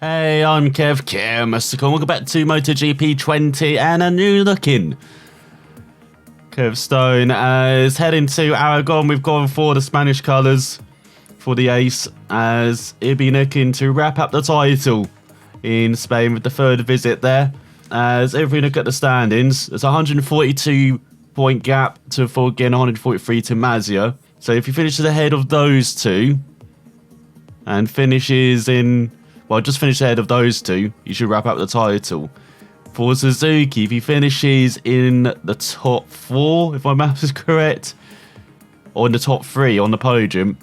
Hey, I'm Kev Stone. Welcome back to MotoGP 20 and a new looking Kev Stone is heading to Aragon. We've gone for the Spanish colours for the ace, as he'll be looking to wrap up the title in Spain with the third visit there. As if we look at the standings, there's a 142 point gap to Forgin, 143 to Mazia. So if he finishes ahead of those two and finishes in, well, just finish ahead of those two, you should wrap up the title. For Suzuki, if he finishes in the top 4, if my maths is correct, or in the top 3 on the podium,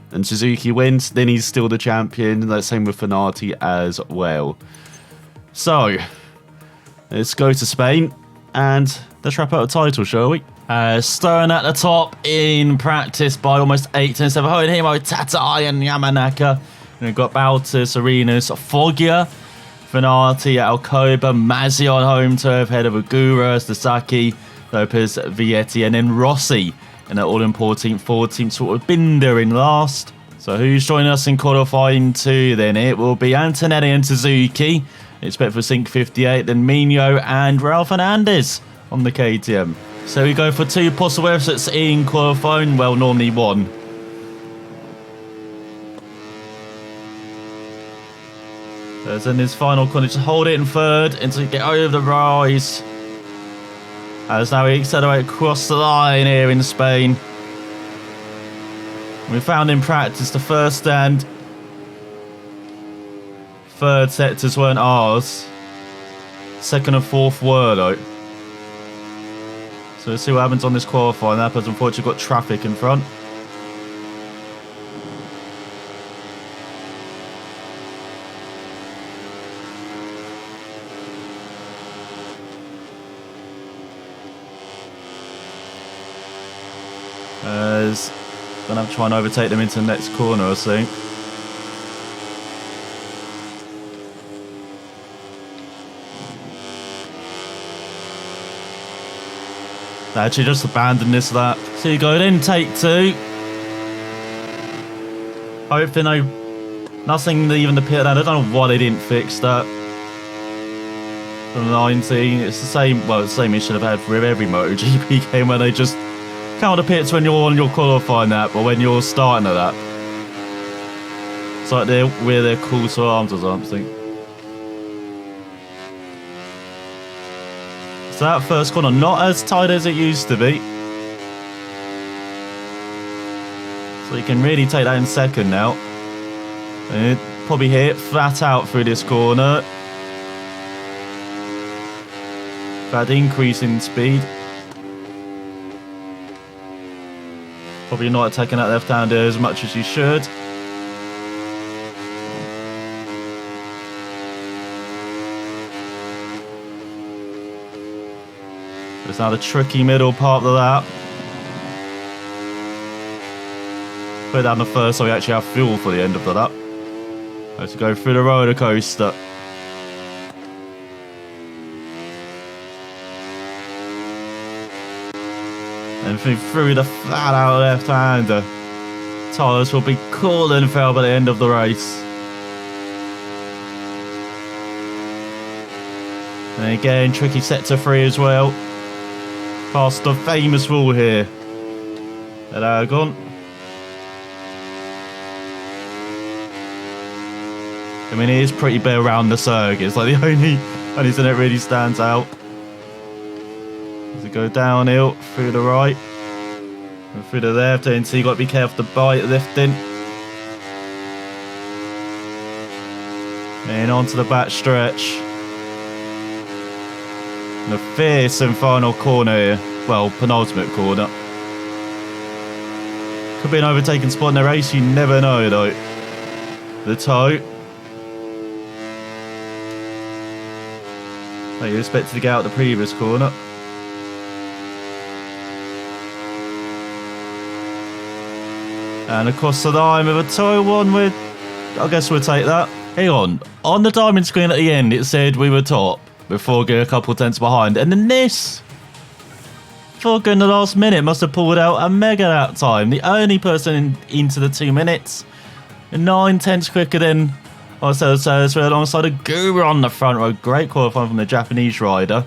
and Suzuki wins, then he's still the champion. The same with Fenati as well. So, let's go to Spain, and let's wrap up the title, shall we? Stone at the top in practice by almost 8 tenths. Behind him, Tatai and Yamanaka. And we've got Baltus, Arenas, Foggia, Fenati, Alcoba, Mazia on home turf, head of Agura, Sasaki, Lopez, Vietti, and then Rossi in an all-important 14th, sort of Binder in last. So who's joining us in qualifying 2 then? It will be Antonelli and Suzuki. Expect for Sync 58, then Mino and Raul Fernandez on the KTM. So we go for 2 possible exits in qualifying, well, normally 1. As in his final corner, just hold it in third until you get over the rise. As now we accelerate across the line here in Spain. We found in practice the first and third sectors weren't ours. Second and fourth were though. So let's see what happens on this qualifying. That has unfortunately got traffic in front. As gonna have to try and overtake them into the next corner, I think. They actually just abandoned this lap. So you go then, take 2. Hopefully nothing even the pit. I don't know why they didn't fix that. From 19, it's the same. Well, it's the same issue they've had for every MotoGP game where they just count the pits when you're on your qualifying lap, or when you're starting a lap. It's like they're with their call to arms or something. So that first corner, not as tight as it used to be. So you can really take that in second now. And probably hit flat out through this corner. That increase in speed. Probably not attacking that left-hander as much as you should. It's now the tricky middle part of the lap. Put down the first so we actually have fuel for the end of the lap. Let's go through the roller coaster. And through the flat out left-hander. Tyres will be cool and fell by the end of the race. And again, tricky sector 3 as well. Past the famous wall here at Aragon. I mean, it is pretty bare around the circuit. It's like the only thing that really stands out. As we go downhill, through the right, and through the left, and so you got to be careful the bite lifting. And onto the back stretch. And a fearsome final corner here. Well, penultimate corner. Could be an overtaking spot in the race, you never know though. The toe. Oh, you expected to get out the previous corner. And across the line with a toe one with, I guess we'll take that. Hang on the diamond screen at the end it said we were top before getting a couple tenths behind. And then this, Fogger in the last minute must have pulled out a mega lap time. The only person into the 2 minutes. 9 tenths quicker than Also, we're alongside a Guru on the front row. Great qualifying from the Japanese rider.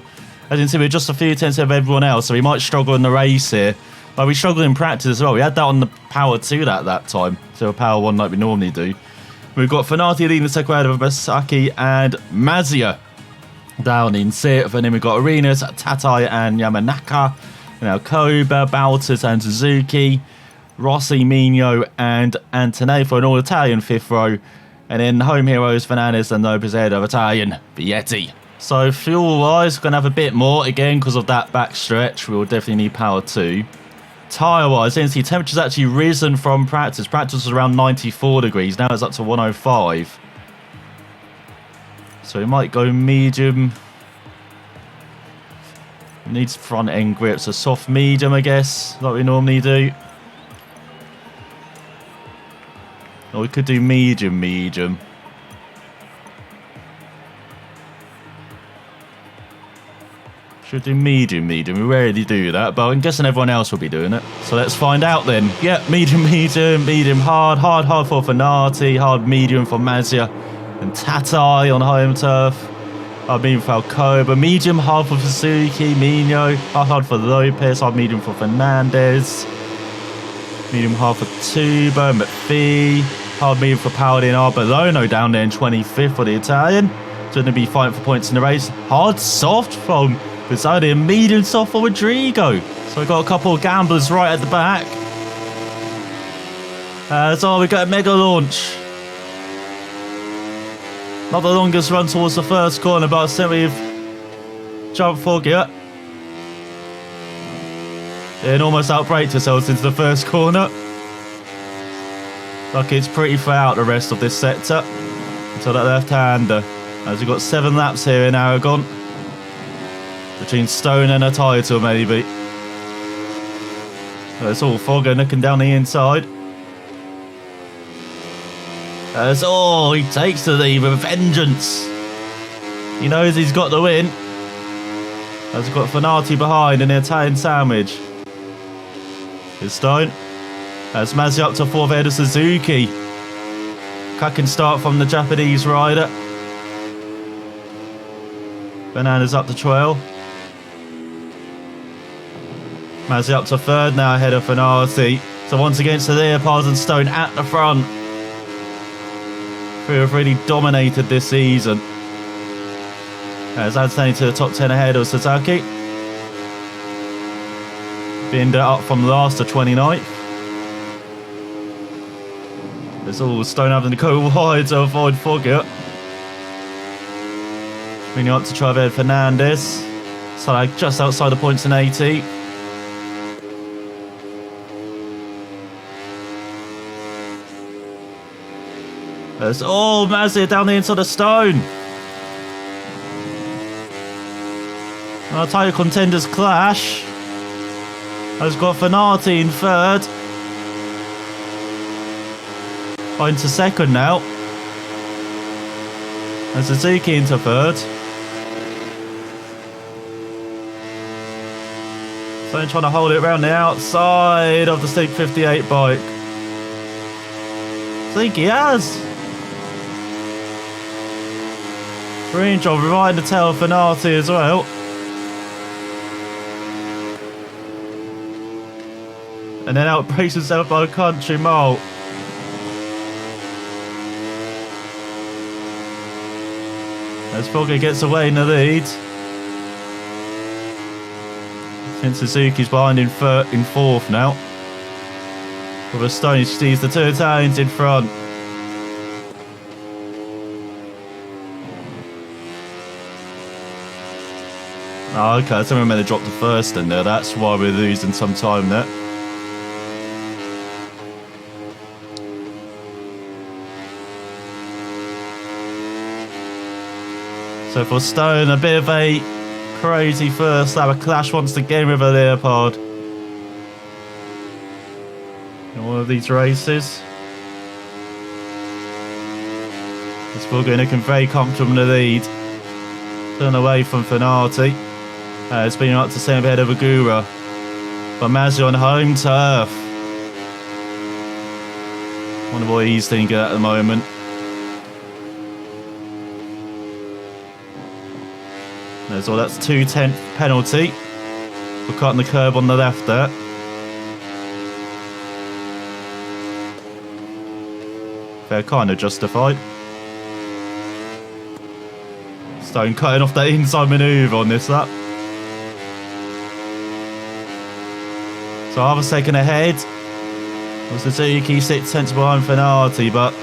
As you can see, we're just a few tenths of everyone else, so we might struggle in the race here. But we struggled in practice as well. We had that on the power 2 that time, so a power 1 like we normally do. We've got Fanati leading the second round of Masaki and Mazia down in 6th. And then we've got Arenas, Tatai and Yamanaka. Now Koba, Baltas and Suzuki. Rossi, Mino and Antone for an all-Italian 5th row. And then home heroes, Fernandez and Lopez ahead of Italian Vietti. So fuel-wise, we're going to have a bit more again because of that back stretch. We'll definitely need power 2. Tyre-wise, you can see temperature's actually risen from practice. Practice was around 94 degrees. Now it's up to 105. So we might go medium. Needs front end grip, so soft medium, I guess, like we normally do. Or we could do medium. Should do medium. We rarely do that, but I'm guessing everyone else will be doing it. So let's find out then. Yeah, medium, hard for Fanati, hard medium for Mazia and Tatai on home turf. Hard medium for Alcoba, medium hard for Suzuki, Mino, hard for Lopez, hard medium for Fernandez, medium hard for Tuba, McPhee, hard medium for Paladin Arbolono down there in 25th for the Italian. It's going to be fighting for points in the race. Hard soft from Bizarre, a medium soft for Rodrigo. So we've got a couple of gamblers right at the back. So we've got a mega launch. Not the longest run towards the first corner, but I think we've jumped for gear. And almost outbraked ourselves into the first corner. Lucky it's pretty far out the rest of this sector. Until that left-hander. As we've got 7 laps here in Aragon. Between Stone and a title, maybe. So it's all Fogger looking down the inside. He takes the lead with vengeance. He knows he's got the win. As we've got Fanati behind in the Italian sandwich. Here's Stone. As Mazzi up to 4th ahead of Suzuki. Cracking start from the Japanese rider. Fernandez up to 12. Mazzi up to 3rd now ahead of Fanati. So once again, it's the Leopards and Stone at the front. Who have really dominated this season. As Antony to the top 10 ahead of Sasaki. Binder up from last to 29th. There's all Stone having to go wide to avoid Fogger. Bringing up to try ahead Fernandez. So just outside the points in 80. Mazia down the inside of Stone. Our title contenders clash. Has got Fanati in 3rd. Into 2nd now. And Suzuki into 3rd. Stone trying to hold it around the outside of the Sleep 58 bike. I think he has. Brilliant job riding the tail of Fanati as well. And then outbreaks himself by a country mile. As Fogger gets away in the lead. Since Suzuki's behind in 4th now. With a Stone sees the 2 Italians in front. Oh, okay, I think we're meant to drop the 1st in there. That's why we're losing some time there. So for Stone, a bit of a crazy first lap. A clash once again with a Leopard. In one of these races. This Fogger looking very comfortable in the lead. Turn away from Fanati. It's been up to 7th ahead of Agura. But Mazda on home turf. Wonder what he's thinking at the moment. There's all, that's 2/10 penalty for cutting the curb on the left there. They're kind of justified. Stone cutting off that inside manoeuvre on this lap. So half a second ahead. Was Suzuki 6/10 behind Fenati, but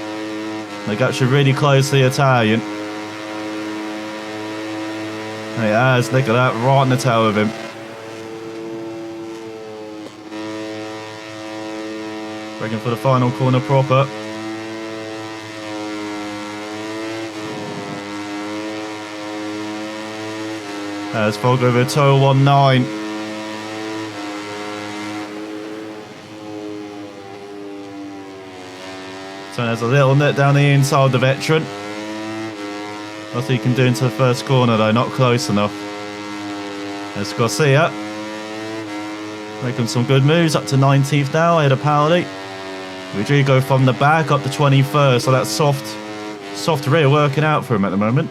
the gap's really close to the Italian. And he has, look at that, right in the tail of him. Breaking for the final corner proper. As Fogg over 2:19. So there's a little nip down the inside of the veteran. Nothing he can do into the first corner though, not close enough. There's Garcia. Making some good moves, up to 19th now, ahead of Paoli. Rodrigo from the back up to 21st, so that's soft rear working out for him at the moment.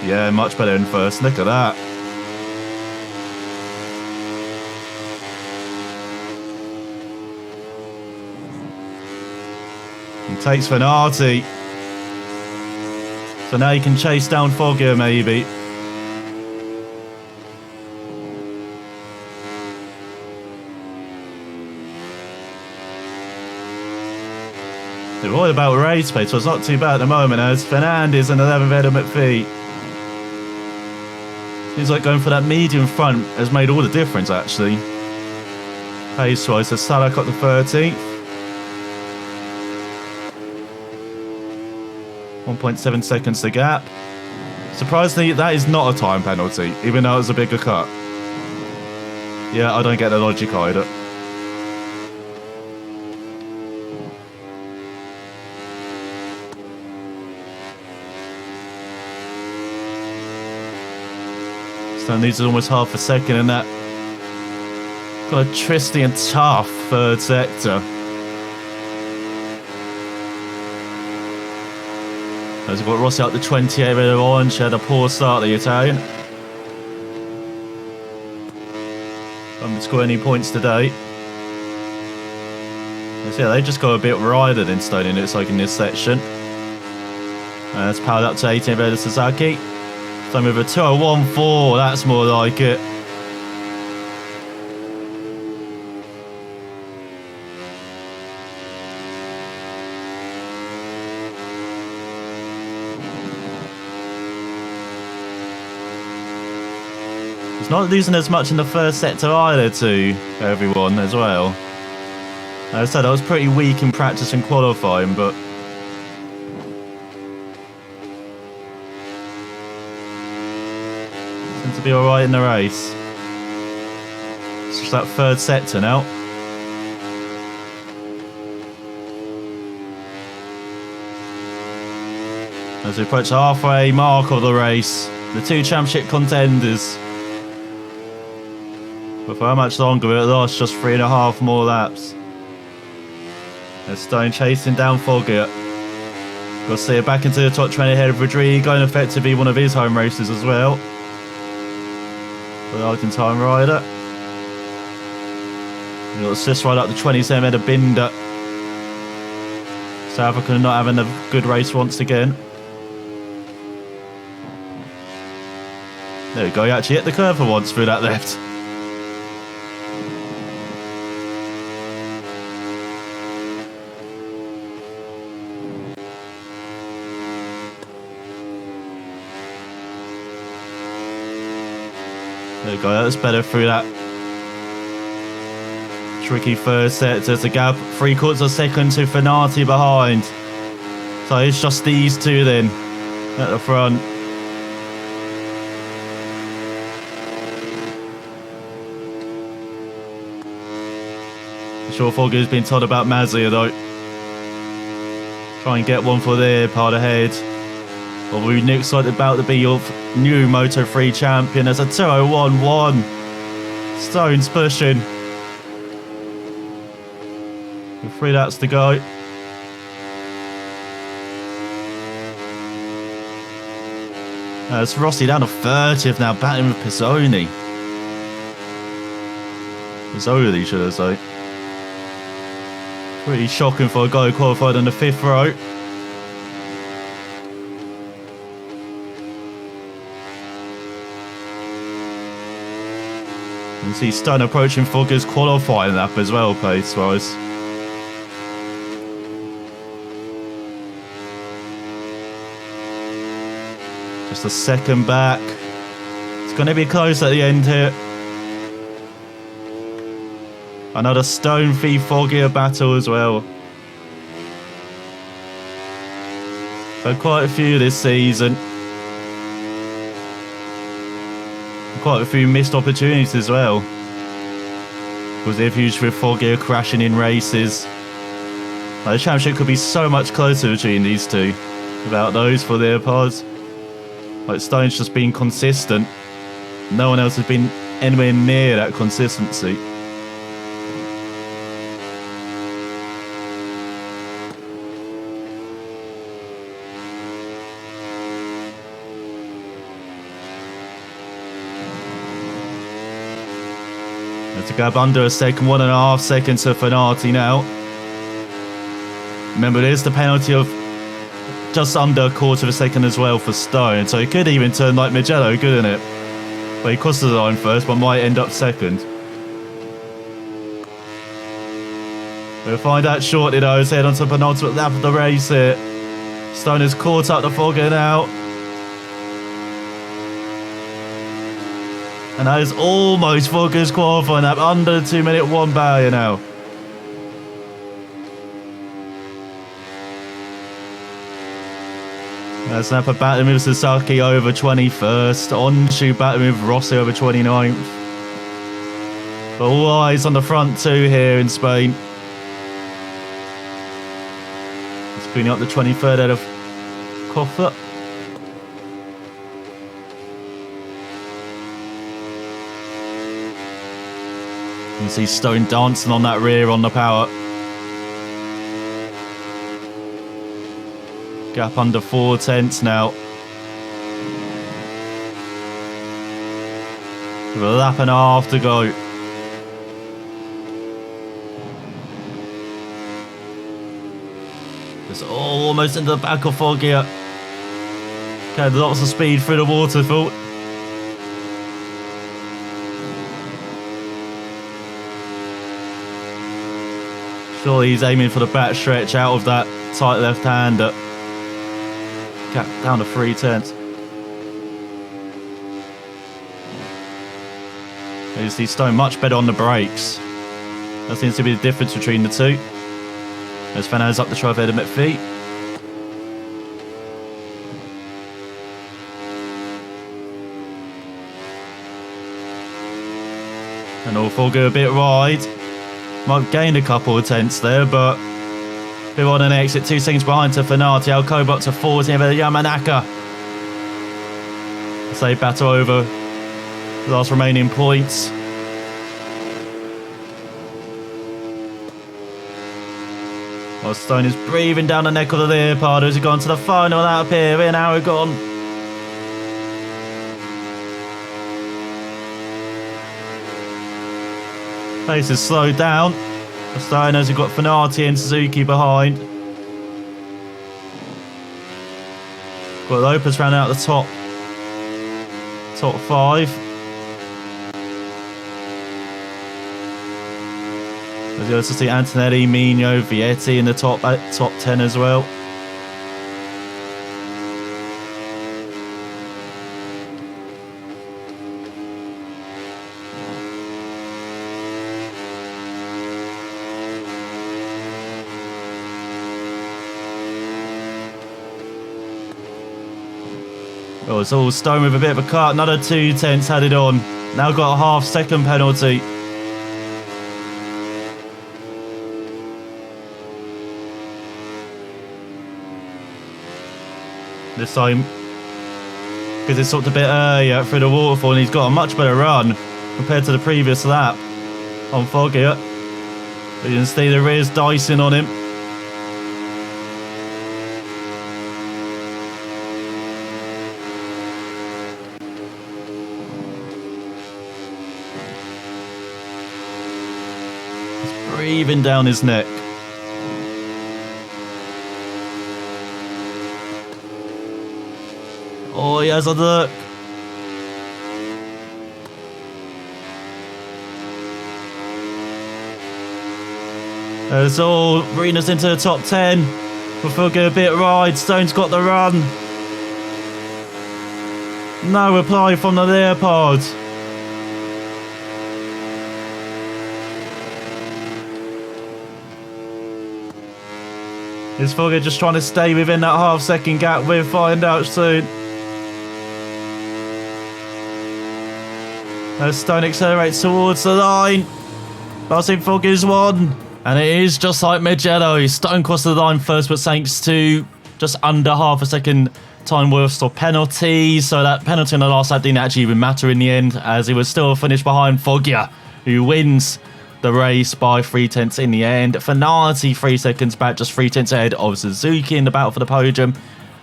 Yeah, much better in first, look at that. He takes Fenati. So now he can chase down Foggia maybe. They're all about race pace, so it's not too bad at the moment as Fernandez and 11th head of McPhee. Seems like going for that medium front has made all the difference actually. Pace-wise, so Salah got the 13th. 1.7 seconds to gap. Surprisingly, that is not a time penalty, even though it was a bigger cut. Yeah, I don't get the logic either. Stone needs almost half a second in that kind of twisty and tough third sector. As we've got Rossi out the 28 red of orange, had a poor start, the Italian. Haven't scored any points today. So yeah, they just got a bit rider than Stone, it looks like, in this section. It's powered up to 18 red of Suzuki. Stone with a 2:01.4, that's more like it. He's not losing as much in the first sector either to everyone as well. As I said, I was pretty weak in practice and qualifying, but seems to be alright in the race. It's just that third sector now. As we approach the halfway mark of the race, the two championship contenders. But for how much longer? It lost just 3.5 more laps. There's Stone chasing down Foggia. Got to see it back into the top 20 ahead of Rodrigo, and effectively one of his home races as well. For the Argentine rider. We've got assist right up to 27 ahead of Binder. South Africa not having a good race once again. There we go, he actually hit the curve for once through that left. There we go, that's better through that tricky first set. There's a gap, 3/4 of a second to Fenati behind. So it's just these two then at the front. I'm sure Foggia's been told about Mazia though. Try and get one for their part ahead. Well, we looks like about to be your new Moto3 champion as a 2:01.1. Stone's pushing. With 3 laps to go. It's Rossi down to 30th now, battling with Pizzoni. Pizzoli, should I say. Pretty shocking for a guy who qualified on the 5th row. You can see Stone approaching Fogger's qualifying lap as well, pace-wise. Just a second back. It's going to be close at the end here. Another Stone v Foggier battle as well. So quite a few this season. Quite a few missed opportunities as well. Was there huge with Foggier crashing in races. The championship could be so much closer between these two without those for their parts. Like Stone's just been consistent. No one else has been anywhere near that consistency. To grab under a second, 1.5 seconds to Fanati now. Remember, there's the penalty of just under a quarter of a second as well for Stone, so he could even turn like Mugello, couldn't it? But he crossed the line first, but might end up second. We'll find out shortly though. He's head on to the penultimate lap of the race here. Stone has caught up to Fogger now. And that is almost Fogger's qualifying lap, under the 2-minute 1 barrier now. That's Napa battling with Sasaki over 21st. Onshu battling with Rossi over 29th. But all eyes on the front two here in Spain. It's bringing up the 23rd out of Koffer. You can see Stone dancing on that rear on the power. Gap under 4 tenths now. With a lap and a half to go. It's almost into the back of Foggier. Okay, lots of speed through the waterfall. Surely he's aiming for the back stretch out of that tight left-hander. Gap down to 3 tenths. You see Stone much better on the brakes. That seems to be the difference between the two. As Fernandez up the Triveda McPhee. And all Fogger a bit wide. Might gain a couple of tenths there, but who on an exit, 2 seconds behind to Fanati. Alcoba up to 14 over Yamanaka. As they battle over the last remaining points. While Stone is breathing down the neck of the Leopardo as he gone to the final lap here in Aragon. Pace is slowed down. Stone as we've got Fanati and Suzuki behind. Got Lopez round out the top 5. As you also see Antonelli, Mino, Vietti in the top 10 as well. Oh, it's all Stone with a bit of a cut. Another 2 tenths added on. Now got a half-second penalty. This time, because it's sort of a bit earlier through the waterfall, and he's got a much better run compared to the previous lap on Foggier. But you can see the rear's dicing on him. breathing down his neck. Oh, he has a look. There's all Rena's into the top 10. We'll get a bit wide. Stone's got the run. No reply from the Leopard. Is Fogger just trying to stay within that half-second gap? We'll find out soon. As Stone accelerates towards the line. Passing Fogger's won. And it is just like Mugello. Stone crossed the line first, but thanks to just under half a second time worth of penalties. So that penalty on the last lap didn't actually even matter in the end, as he was still finished behind Foggia, who wins the race by 3/10 in the end. Finality 3 seconds back, just 3/10 ahead of Suzuki in the battle for the podium.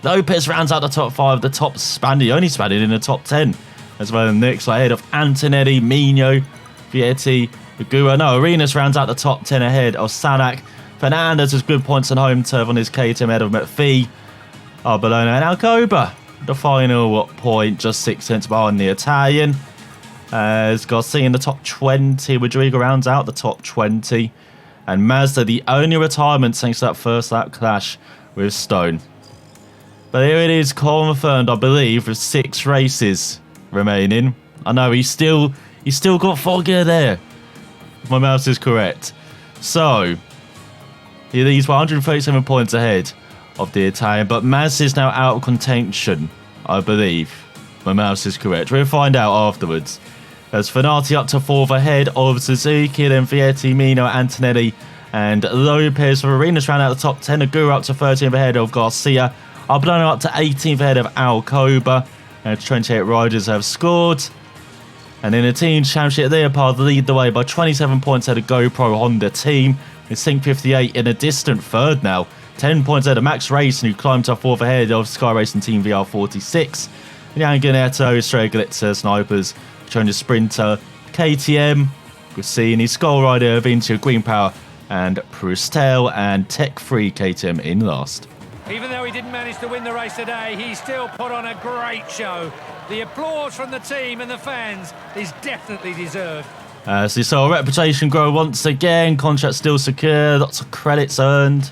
Lopez rounds out the top 5, the top Spaniard, only Spaniard in the top 10, as well as Nick, so ahead of Antonelli, Mino, Vietti, Gura. No, Arenas rounds out the top 10 ahead of Sanak. Fernandez has good points on home turf on his KTM ahead of McPhee, Arbolona and Alcoba. The final point, just 6 cents behind the Italian. As Garcia in the top 20, Rodrigo rounds out the top 20. And Mazda, the only retirement thanks to that first lap clash with Stone. But here it is confirmed, I believe, with 6 races remaining. I know he's still got Foggia there. If my mouse is correct. So, he's 137 points ahead of the Italian, but Mazda is now out of contention, I believe. My mouse is correct. We'll find out afterwards. As Fenati up to 4th ahead of Suzuki, then Vietti, Mino, Antonelli, and Lopez. For Arenas round out the top 10. Agura up to 13th ahead of Garcia. Arbolona up to 18th ahead of Alcoba. And 28 riders have scored. And in the team championship, Leopard lead the way by 27 points ahead of GoPro Honda team. With Sync 58 in a distant third now. 10 points ahead of Max Racing, who climbed to 4th ahead of Sky Racing Team VR46. Jan Ganetto, Streglitzer, Snipers, Junior Sprinter, KTM, Grassini, Skull Rider, Vinci, Green Power, and Prustel, and Tech Free KTM in last. Even though he didn't manage to win the race today, he still put on a great show. The applause from the team and the fans is definitely deserved. So you saw reputation grow once again, contract still secure, lots of credits earned.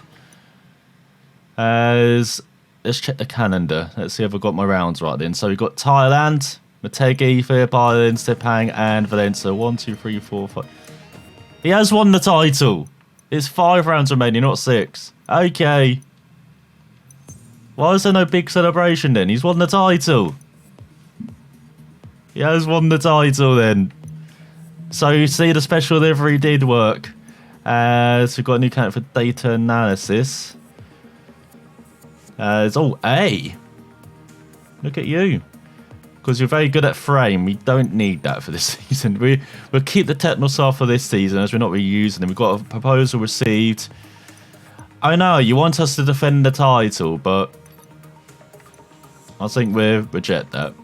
Let's check the calendar. Let's see if I've got my rounds right then. So we've got Thailand, Motegi, Phillip Island, Sepang, and Valencia. 1, 2, 3, 4, 5. He has won the title. It's 5 rounds remaining, not 6. Okay. Why is there no big celebration then? He's won the title. He has won the title then. So you see the special delivery did work. So we've got a new candidate for data analysis. It's all A. Look at you. Because you're very good at frame. We don't need that for this season. We'll keep the technical stuff for this season as we're not really using them. We've got a proposal received. I know, you want us to defend the title, but I think we'll reject that.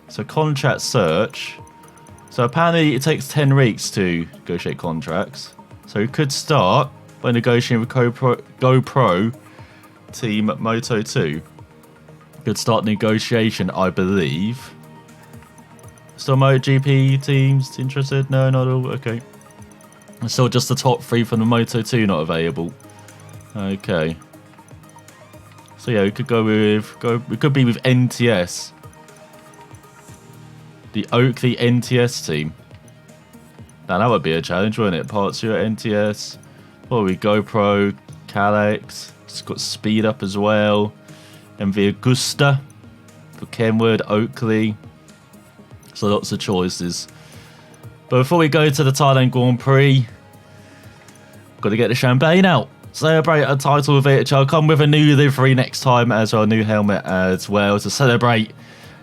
So contract search. So apparently it takes 10 weeks to negotiate contracts. So we could start by negotiating with GoPro Team Moto2. Could start negotiation, I believe. Still MotoGP teams interested? No, not all. Okay. Still just the top 3 from the Moto2 not available. Okay. So yeah, we could go with we could be with NTS. The Oakley NTS team. Now that would be a challenge, wouldn't it? Parts here at NTS. Probably GoPro, Calex. It's got speed up as well. MV Augusta for Kenwood, Oakley. So lots of choices. But before we go to the Thailand Grand Prix, got to get the champagne out. Celebrate a title with it. I'll come with a new livery next time as well, a new helmet as well to celebrate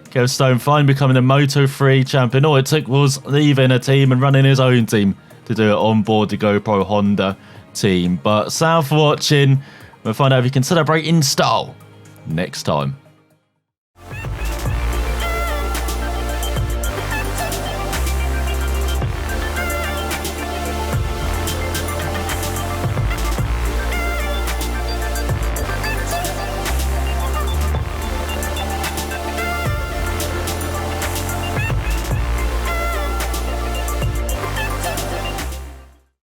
Kev Stone finally becoming the Moto3 champion. All it took was leaving a team and running his own team to do it on board the GoPro Honda team. But thanks for watching. We'll find out if you can celebrate in style next time.